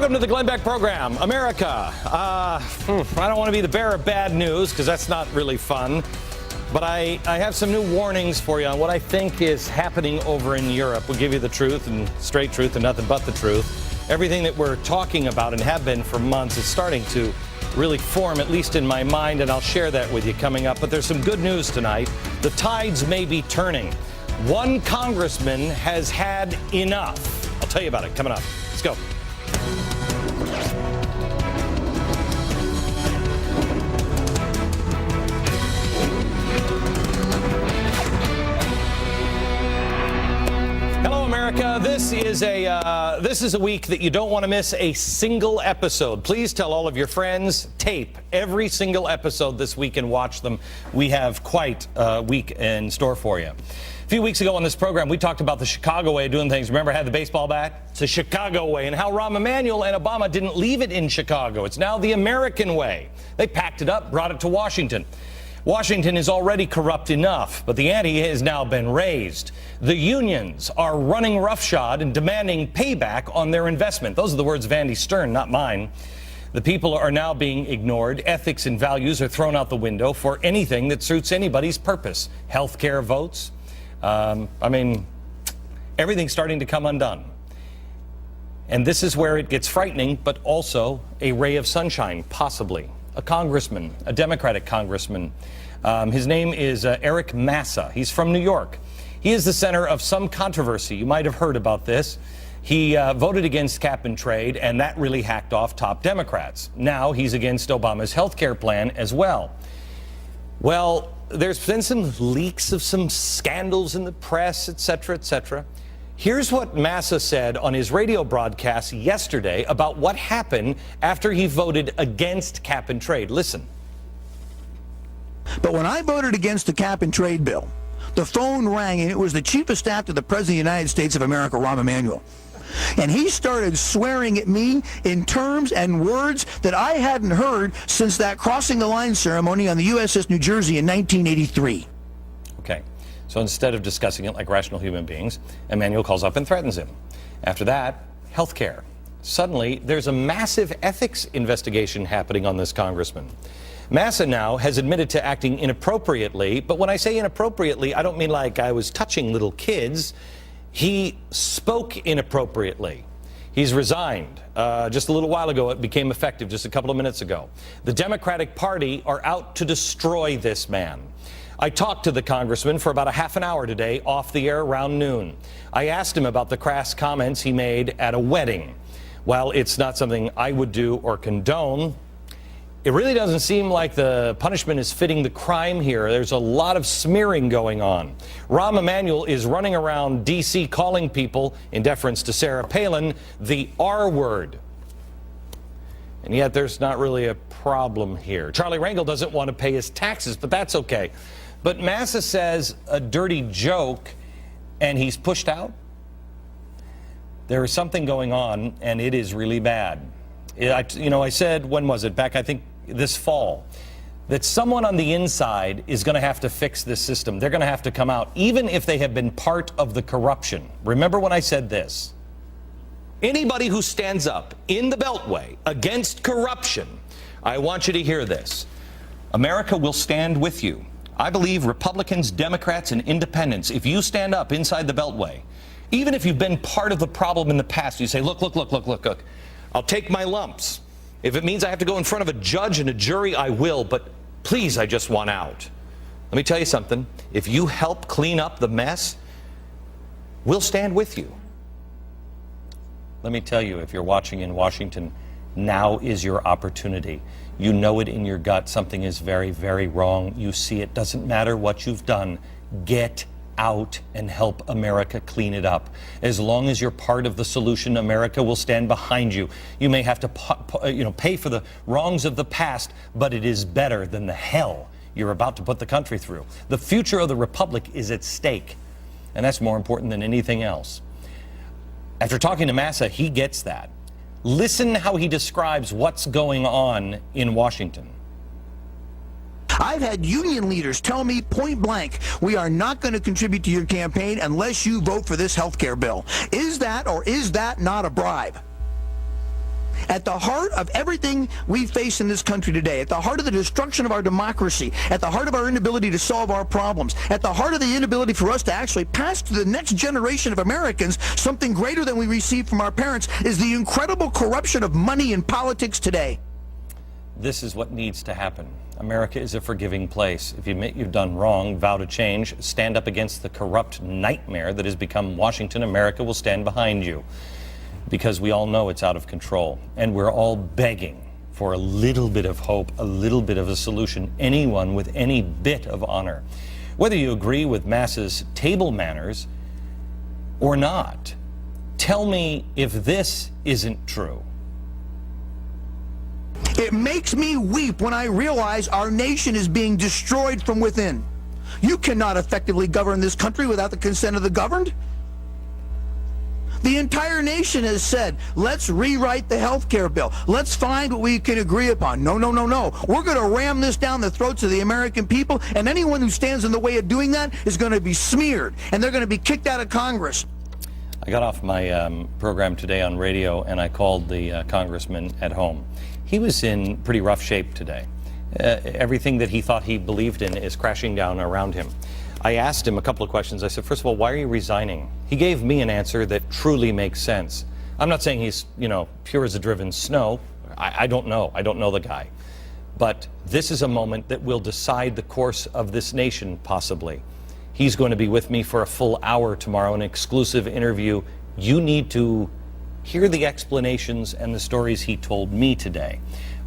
Welcome to the Glenn Beck program. America, I don't want to be the bearer of bad news because that's not really fun. But I have some new warnings for you on what I think is happening over in Europe. We'll give you the truth and straight truth and nothing but the truth. Everything that we're talking about and have been for months is starting to really form, at least in my mind, and I'll share that with you coming up. But there's some good news tonight. The tides may be turning. One congressman has had enough. I'll tell you about it coming up. Let's go. Hello, America. This is a week that you don't want to miss a single episode. Please tell all of your friends, tape every single episode this week and watch them. We have quite a week in store for you. A few weeks ago on this program, we talked about the Chicago way of doing things. Remember, I had the baseball bat? It's the Chicago way, and how Rahm Emanuel and Obama didn't leave it in Chicago. It's now the American way. They packed it up, brought it to Washington. Washington is already corrupt enough, but the ante has now been raised. The unions are running roughshod and demanding payback on their investment. Those are the words of Andy Stern, not mine. The people are now being ignored. Ethics and values are thrown out the window for anything that suits anybody's purpose. Healthcare votes. Everything's starting to come undone. And this is where it gets frightening, but also a ray of sunshine, possibly. A congressman, a Democratic congressman. His name is Eric Massa. He's from New York. He is the center of some controversy. You might have heard about this. He voted against cap and trade, and that really hacked off top Democrats. Now he's against Obama's health care plan as well. Well, there's been some leaks of some scandals in the press, et cetera, et cetera. Here's what Massa said on his radio broadcast yesterday about what happened after he voted against cap and trade. Listen. But when I voted against the cap and trade bill, the phone rang, and it was the chief of staff to the President of the United States of America, Rahm Emanuel. And he started swearing at me in terms and words that I hadn't heard since that crossing the line ceremony on the USS New Jersey in 1983. Okay. So instead of discussing it like rational human beings, Emanuel calls up and threatens him. After that, health care. Suddenly, there's a massive ethics investigation happening on this congressman. Massa now has admitted to acting inappropriately, but when I say inappropriately, I don't mean like I was touching little kids. He spoke inappropriately. He's resigned. Just a little while ago, it became effective, just a couple of minutes ago. The Democratic Party are out to destroy this man. I talked to the congressman for about a half an hour today, off the air around noon. I asked him about the crass comments he made at a wedding. While it's not something I would do or condone, it really doesn't seem like the punishment is fitting the crime here. There's a lot of smearing going on. Rahm Emanuel is running around D.C. calling people, in deference to Sarah Palin, the R word. And yet there's not really a problem here. Charlie Rangel doesn't want to pay his taxes, but that's okay. But Massa says a dirty joke, and he's pushed out. There is something going on, and it is really bad. I said, when was it? Back, I think, this fall, that someone on the inside is going to have to fix this system. They're going to have to come out, even if they have been part of the corruption. Remember when I said this? Anybody who stands up in the Beltway against corruption, I want you to hear this. America will stand with you. I believe Republicans, Democrats, and independents, if you stand up inside the Beltway, even if you've been part of the problem in the past, you say, look, I'll take my lumps. If it means I have to go in front of a judge and a jury, I will, but please, I just want out. Let me tell you something. If you help clean up the mess, we'll stand with you. Let me tell you, if you're watching in Washington, now is your opportunity. You know it in your gut. Something is very, very wrong. You see it. Doesn't matter what you've done. Get out and help America clean it up. As long as you're part of the solution, America will stand behind you. You may have to pay for the wrongs of the past, but it is better than the hell you're about to put the country through. The future of the republic is at stake, and that's more important than anything else. After talking to Massa, he gets that. Listen how he describes what's going on in Washington. I've had union leaders tell me point blank, we are not going to contribute to your campaign unless you vote for this health care bill. Is that or is that not a bribe? At the heart of everything we face in this country today, at the heart of the destruction of our democracy, at the heart of our inability to solve our problems, at the heart of the inability for us to actually pass to the next generation of Americans something greater than we received from our parents, is the incredible corruption of money in politics today. This is what needs to happen. America is a forgiving place. If you admit you've done wrong, vow to change, stand up against the corrupt nightmare that has become Washington, America will stand behind you. Because we all know it's out of control. And we're all begging for a little bit of hope, a little bit of a solution. Anyone with any bit of honor. Whether you agree with Massa's table manners or not, tell me if this isn't true. It makes me weep when I realize our nation is being destroyed from within. You cannot effectively govern this country without the consent of the governed. The entire nation has said, let's rewrite the health care bill. Let's find what we can agree upon. No, no, no, no. We're going to ram this down the throats of the American people, and anyone who stands in the way of doing that is going to be smeared, and they're going to be kicked out of Congress. I got off my program today on radio, and I called the congressman at home. He was in pretty rough shape today. Everything that he thought he believed in is crashing down around him. I asked him a couple of questions. I said, first of all, why are you resigning? He gave me an answer that truly makes sense. I'm not saying he's, pure as a driven snow. I don't know. I don't know the guy. But this is a moment that will decide the course of this nation, possibly. He's going to be with me for a full hour tomorrow, an exclusive interview. You need to hear the explanations and the stories he told me today.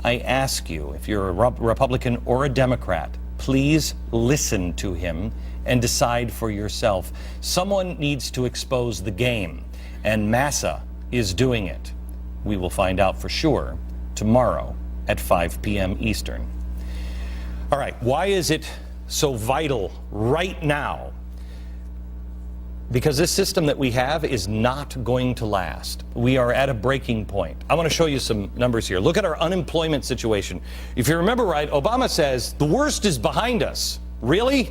I ask you, if you're a Republican or a Democrat, please listen to him and decide for yourself. Someone needs to expose the game, and Massa is doing it. We will find out for sure tomorrow at 5 p.m. Eastern. All right, why is it so vital right now? Because this system that we have is not going to last. We are at a breaking point. I want to show you some numbers here. Look at our unemployment situation. If you remember right, Obama says the worst is behind us. Really?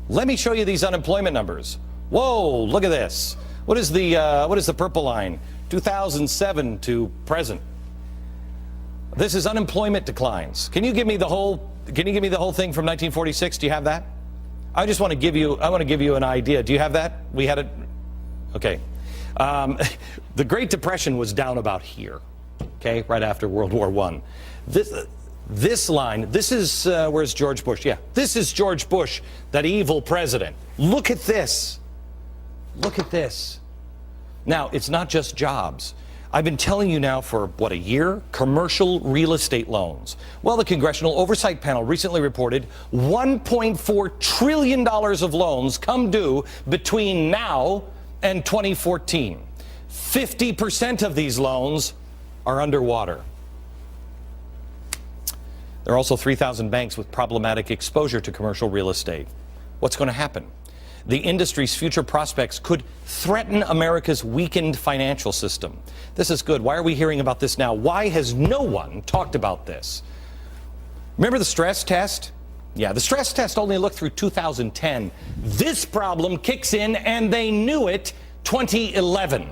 Let me show you these unemployment numbers. Whoa, look at this. What is the purple line? 2007 to present. This is unemployment declines. Can you give me the whole thing from 1946? Do you have that? I want to give you an idea. Do you have that? We had it. Okay. The Great Depression was down about here. Okay, right after World War I. This line, this is, where's George Bush? Yeah, this is George Bush, that evil president. Look at this. Look at this. Now, it's not just jobs. I've been telling you now for, a year? Commercial real estate loans. Well, the Congressional Oversight Panel recently reported $1.4 trillion of loans come due between now and 2014. 50% of these loans are underwater. There are also 3,000 banks with problematic exposure to commercial real estate. What's going to happen? The industry's future prospects could threaten America's weakened financial system. This is good. Why are we hearing about this now? Why has no one talked about this? Remember the stress test? Yeah, the stress test only looked through 2010. This problem kicks in, and they knew it, 2011.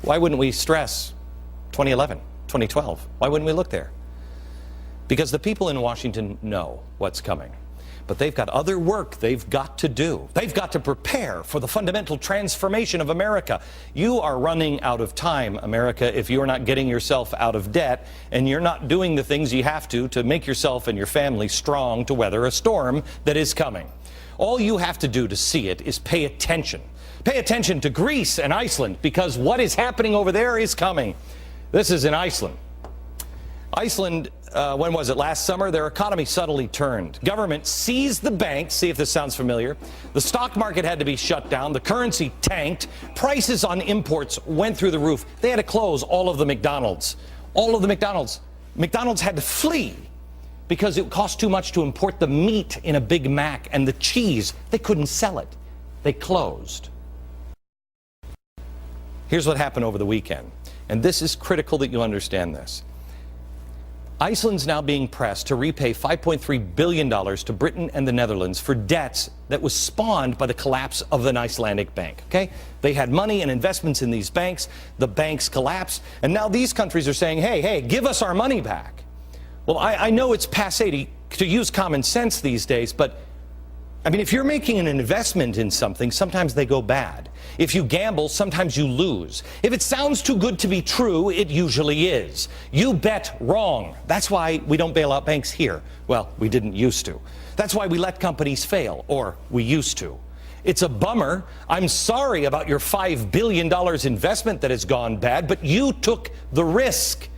Why wouldn't we stress 2011, 2012? Why wouldn't we look there? Because the people in Washington know what's coming. But they've got other work they've got to do. They've got to prepare for the fundamental transformation of America. You are running out of time, America, if you're not getting yourself out of debt and you're not doing the things you have to make yourself and your family strong to weather a storm that is coming. All you have to do to see it is pay attention. Pay attention to Greece and Iceland, because what is happening over there is coming. This is in Iceland. Iceland, when was it? Last summer, their economy suddenly turned. Government seized the banks. See if this sounds familiar. The stock market had to be shut down. The currency tanked. Prices on imports went through the roof. They had to close all of the McDonald's. All of the McDonald's. McDonald's had to flee because it cost too much to import the meat in a Big Mac and the cheese. They couldn't sell it. They closed. Here's what happened over the weekend. And this is critical that you understand this. Iceland's now being pressed to repay $5.3 billion to Britain and the Netherlands for debts that was spawned by the collapse of an Icelandic bank, okay? They had money and investments in these banks. The banks collapsed. And now these countries are saying, hey, give us our money back. Well, I know it's passé to use common sense these days, but I mean, if you're making an investment in something, sometimes they go bad. If you gamble, sometimes you lose. If it sounds too good to be true, it usually is. You bet wrong. That's why we don't bail out banks here. Well, we didn't used to. That's why we let companies fail, or we used to. It's a bummer. I'm sorry about your $5 billion investment that has gone bad, but you took the risk.